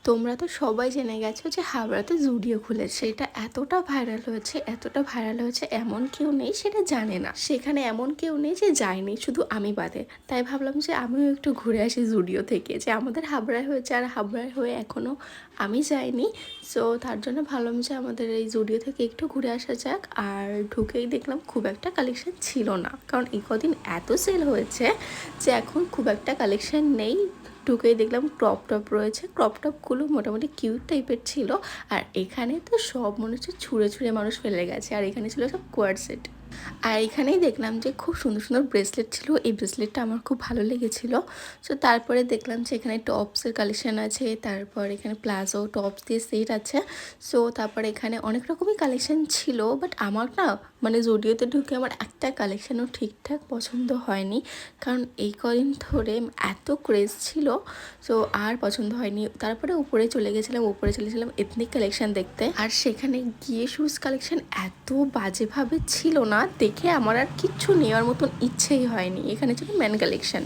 তোমরা তো সবাই জেনে গেছো যে হাবড়াতে জুডিও খুলেছে। এটা এতটা ভাইরাল হয়েছে এমন কেউ নেই সেটা জানে না। সেখানে এমন কেউ নেই যে যায়নি, শুধু আমি বাদে। তাই ভাবলাম যে আমিও একটু ঘুরে আসি জুডিও থেকে, যে আমাদের হাবড়ায় হয়েছে আর হাবড়ায় হয়ে এখনও আমি যাইনি। সো তার জন্য ভাবলাম যে আমাদের এই জুডিও থেকে একটু ঘুরে আসা যাক। আর ঢুকেই দেখলাম খুব একটা কালেকশন ছিল না, কারণ এই কদিন এত সেল হয়েছে যে এখন খুব একটা কালেকশন নেই। ঢুকেই দেখলাম ক্রপ টপ রয়েছে, ক্রপ টপগুলো মোটামুটি কিউট টাইপের ছিল। আর এখানে তো সব মনে হচ্ছে ছুঁড়ে ছুঁড়ে মানুষ ফেলে গেছে, আর এখানে ছিল সব কোয়ার সেট। আর এখানেই দেখলাম যে খুব সুন্দর সুন্দর ব্রেসলেট ছিল, এই ব্রেসলেটটা আমার খুব ভালো লেগেছিল। সো তারপরে দেখলাম যে এখানে টপসের কালেকশান আছে, তারপর এখানে প্লাজো টপস দিয়ে সেট আছে। সো তারপরে এখানে অনেক রকমই কালেকশান ছিল, বাট আমার না মানে জুডিওতে ঢুকে আমার একটা কালেকশানও ঠিকঠাক পছন্দ হয়নি, কারণ এই কদিন ধরে এত ক্রেজ ছিল। সো আর পছন্দ হয়নি। তারপরে উপরে চলে গেছিলাম এথনিক কালেকশান দেখতে। আর সেখানে গিয়ে শুজ কালেকশান এত বাজেভাবে ছিল না, দেখে আমার আর কিচ্ছু নেওয়ার মতন ইচ্ছেই হয়নি। এখানে ছিল মেন কালেকশান।